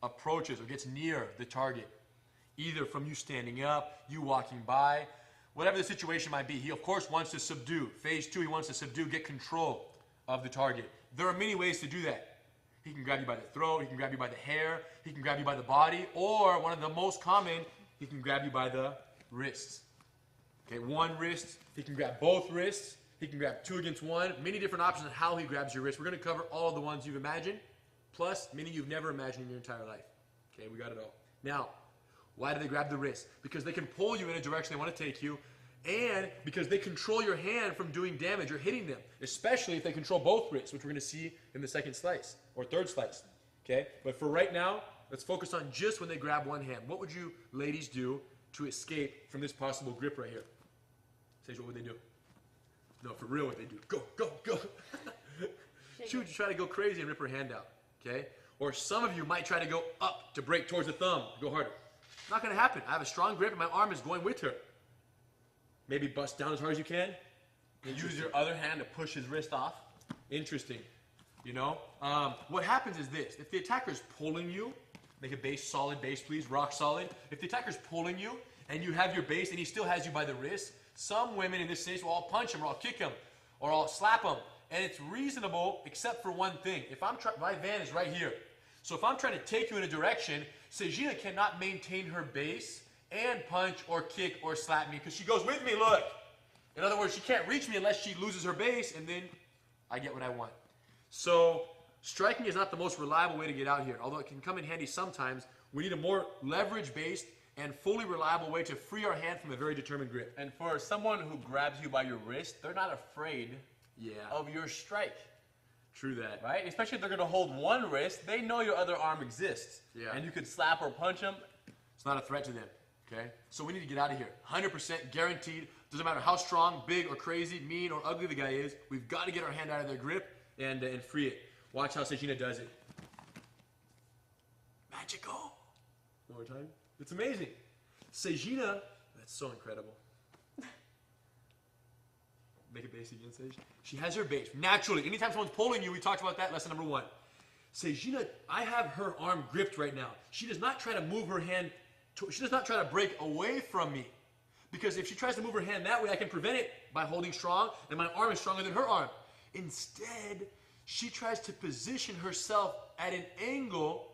approaches or gets near the target, either from you standing up, you walking by, whatever the situation might be. He, of course, wants to subdue. Phase 2, he wants to subdue, get control of the target. There are many ways to do that. He can grab you by the throat, he can grab you by the hair, he can grab you by the body, or one of the most common, he can grab you by the wrists. Okay, one wrist, he can grab both wrists, he can grab 2 against 1, many different options on how he grabs your wrist. We're going to cover all of the ones you've imagined, plus many you've never imagined in your entire life. Okay, we got it all. Now, why do they grab the wrist? Because they can pull you in a direction they want to take you, and because they control your hand from doing damage or hitting them, especially if they control both wrists, which we're going to see in the second slice, or third slice. Okay, but for right now, let's focus on just when they grab one hand. What would you ladies do to escape from this possible grip right here? Sage, what would they do? No, for real, what they do? Go, go, go. She would try to go crazy and rip her hand out. Okay? Or some of you might try to go up to break towards the thumb, go harder. Not going to happen. I have a strong grip and my arm is going with her. Maybe bust down as hard as you can. And use your other hand to push his wrist off. Interesting. You know? What happens is this. If the attacker is pulling you, make a base, solid base, please, rock solid. If the attacker is pulling you and you have your base and he still has you by the wrist, some women in this stage will all punch him or I'll kick him or I'll slap him. And it's reasonable except for one thing. If I'm my van is right here. So if I'm trying to take you in a direction, Sajina cannot maintain her base and punch or kick or slap me because she goes with me, look. In other words, she can't reach me unless she loses her base and then I get what I want. So striking is not the most reliable way to get out here. Although it can come in handy sometimes, we need a more leverage-based and fully reliable way to free our hand from a very determined grip. And for someone who grabs you by your wrist, they're not afraid of your strike. True that. Right? Especially if they're going to hold one wrist, they know your other arm exists. Yeah. And you could slap or punch them. It's not a threat to them. Okay? So we need to get out of here. 100% guaranteed. Doesn't matter how strong, big, or crazy, mean, or ugly the guy is. We've got to get our hand out of their grip and free it. Watch how Sajina does it. Magical. One more time. It's amazing. Sajina, that's so incredible. Make a base again, Sage. She has her base. Naturally, anytime someone's pulling you, we talked about that, lesson number 1. Sajina, I have her arm gripped right now. She does not try to move her hand, she does not try to break away from me. Because if she tries to move her hand that way, I can prevent it by holding strong, and my arm is stronger than her arm. Instead, she tries to position herself at an angle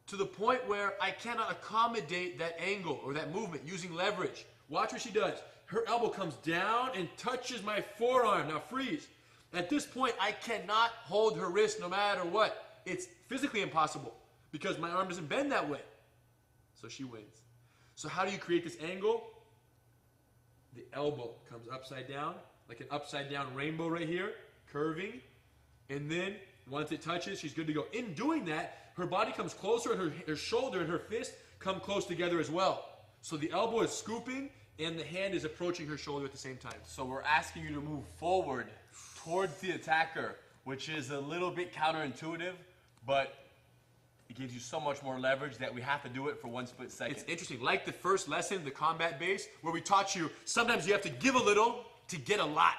to the point where I cannot accommodate that angle or that movement using leverage. Watch what she does. Her elbow comes down and touches my forearm. Now freeze. At this point, I cannot hold her wrist no matter what. It's physically impossible because my arm doesn't bend that way. So she wins. So how do you create this angle? The elbow comes upside down, like an upside down rainbow right here, curving. And then once it touches, she's good to go. In doing that, her body comes closer and her shoulder and her fist come close together as well. So the elbow is scooping and the hand is approaching her shoulder at the same time. So we're asking you to move forward towards the attacker, which is a little bit counterintuitive, but it gives you so much more leverage that we have to do it for one split second. It's interesting. Like the first lesson, the combat base, where we taught you sometimes you have to give a little to get a lot.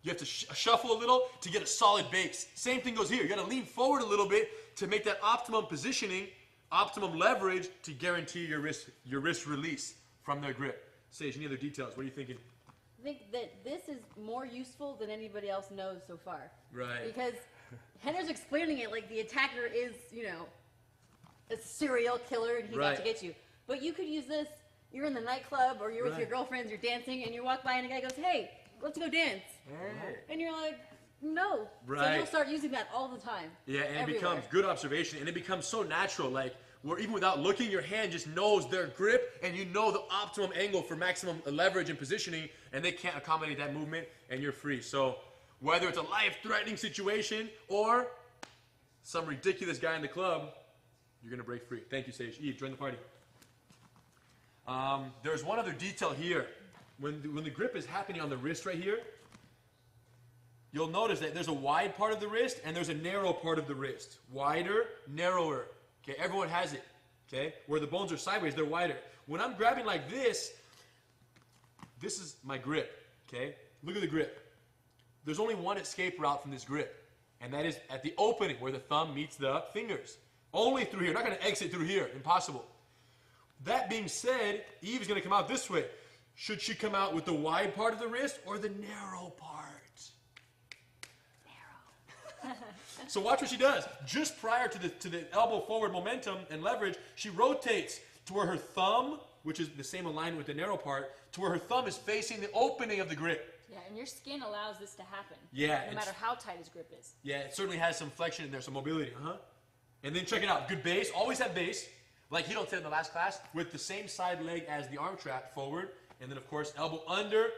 You have to shuffle a little to get a solid base. Same thing goes here. You got to lean forward a little bit to make that optimum positioning, optimum leverage to guarantee your wrist release from their grip. Sage, any other details? What are you thinking? I think that this is more useful than anybody else knows so far. Right. Because Rener's explaining it like the attacker is, you know, a serial killer and he's out to get you. But you could use this, you're in the nightclub or you're with your girlfriends, you're dancing, and you walk by and a guy goes, hey, let's go dance. Hey. And you're like, no. Right. So you'll start using that all the time. Yeah, and everywhere. It becomes good observation, and it becomes so natural, like, where even without looking, your hand just knows their grip, and you know the optimum angle for maximum leverage and positioning, and they can't accommodate that movement, and you're free. So whether it's a life-threatening situation or some ridiculous guy in the club, you're going to break free. Thank you, Sage. Eve, join the party. There's one other detail here. When the grip is happening on the wrist right here, you'll notice that there's a wide part of the wrist and there's a narrow part of the wrist. Wider, narrower. Okay, everyone has it. Okay, where the bones are sideways, they're wider. When I'm grabbing like this is my grip. Okay, look at the grip. There's only one escape route from this grip, and that is at the opening where the thumb meets the fingers. Only through here. Not going to exit through here. Impossible. That being said, Eve is going to come out this way. Should she come out with the wide part of the wrist or the narrow part? Narrow. So watch what she does. Just prior to the elbow forward momentum and leverage, she rotates to where her thumb, which is the same alignment with the narrow part, to where her thumb is facing the opening of the grip. Yeah, and your skin allows this to happen. Yeah. No matter how tight his grip is. Yeah, it certainly has some flexion in there, some mobility, huh? And then check it out. Good base. Always have base. Like Hito said in the last class, with the same side leg as the arm trap forward. And then, of course, elbow under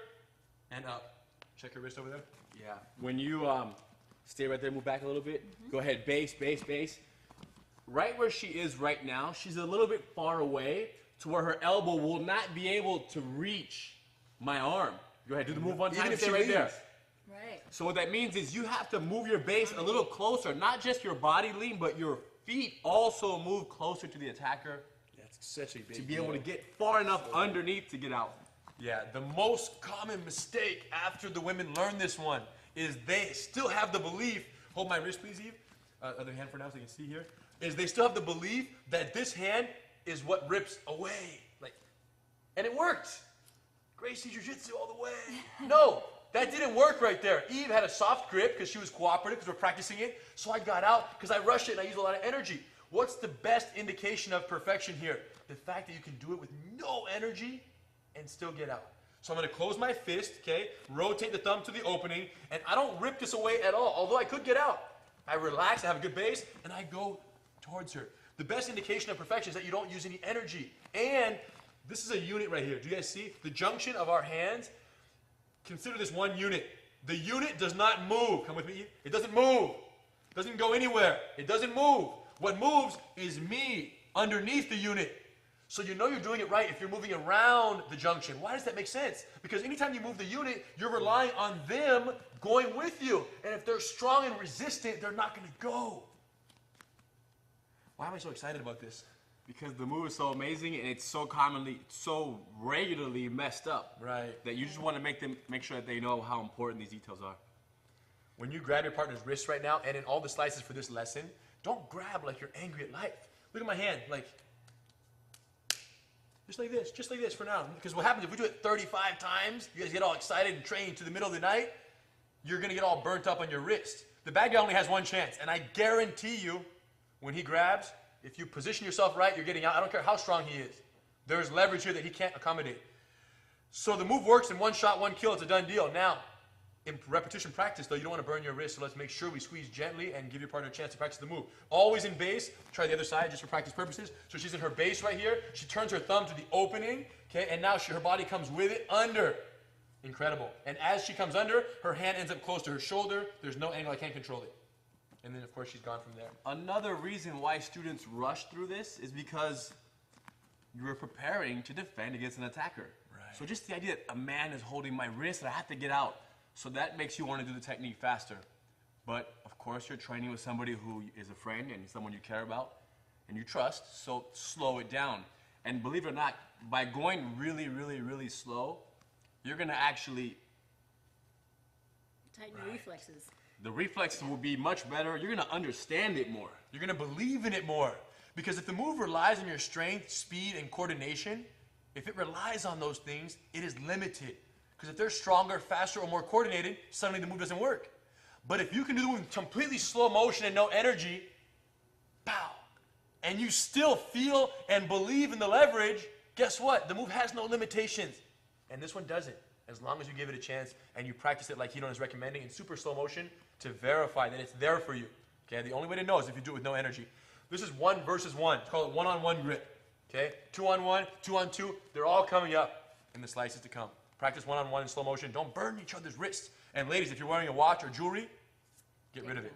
and up. Check your wrist over there. Yeah. When you stay right there, move back a little bit. Go ahead, base, base, base. Right where she is right now, she's a little bit far away to where her elbow will not be able to reach my arm. Go ahead, do the move one time. Even if Stay she right there. leans. Right. So what that means is you have to move your base a little closer. Not just your body lean, but your feet also move closer to the attacker That's such a big to be able to get far enough underneath to get out. Yeah, the most common mistake after the women learn this one is they still have the belief, hold my wrist please, Eve, other hand for now so you can see here, is they still have the belief that this hand is what rips away. And it worked. Gracie Jiu-jitsu all the way. No, that didn't work right there. Eve had a soft grip because she was cooperative because we're practicing it. So I got out because I rushed it and I used a lot of energy. What's the best indication of perfection here? The fact that you can do it with no energy and still get out. So I'm going to close my fist, okay, rotate the thumb to the opening, and I don't rip this away at all, although I could get out. I relax, I have a good base, and I go towards her. The best indication of perfection is that you don't use any energy. And this is a unit right here. Do you guys see? The junction of our hands, consider this one unit. The unit does not move. Come with me, Eve. It doesn't move. It doesn't go anywhere. It doesn't move. What moves is me underneath the unit. So you know you're doing it right if you're moving around the junction. Why does that make sense? Because anytime you move the unit, you're relying on them going with you. And if they're strong and resistant, they're not going to go. Why am I so excited about this? Because the move is so amazing and it's so regularly messed up. Right. That you just want to make sure that they know how important these details are. When you grab your partner's wrist right now, and in all the slices for this lesson, don't grab like you're angry at life. Look at my hand, like, just like this for now. Because what happens if we do it 35 times, you guys get all excited and trained to the middle of the night, you're gonna get all burnt up on your wrist. The bad guy only has one chance, and I guarantee you, when he grabs, if you position yourself right, you're getting out. I don't care how strong he is. There's leverage here that he can't accommodate. So the move works in one shot, one kill, it's a done deal. Now, in repetition practice, though, you don't want to burn your wrist, so let's make sure we squeeze gently and give your partner a chance to practice the move. Always in base. Try the other side just for practice purposes. So she's in her base right here. She turns her thumb to the opening, okay, and now her body comes with it under. Incredible. And as she comes under, her hand ends up close to her shoulder. There's no angle, I can't control it. And then, of course, she's gone from there. Another reason why students rush through this is because you're preparing to defend against an attacker. Right. So just the idea that a man is holding my wrist and I have to get out. So that makes you want to do the technique faster. But of course you're training with somebody who is a friend and someone you care about and you trust, so slow it down. And believe it or not, by going really, really, really slow, you're gonna actually... Tighten your reflexes. The reflexes will be much better. You're gonna understand it more. You're gonna believe in it more. Because if the move relies on your strength, speed, and coordination, if it relies on those things, it is limited. Because if they're stronger, faster, or more coordinated, suddenly the move doesn't work. But if you can do it in completely slow motion and no energy, pow, and you still feel and believe in the leverage, guess what? The move has no limitations. And this one doesn't, as long as you give it a chance and you practice it like Hito is recommending in super slow motion to verify that it's there for you. Okay, the only way to know is if you do it with no energy. This is 1 versus 1. It's called one-on-one grip. Okay, 2-on-1, 2-on-2, they're all coming up in the slices to come. Practice one-on-one in slow motion. Don't burn each other's wrists. And ladies, if you're wearing a watch or jewelry, get rid of it.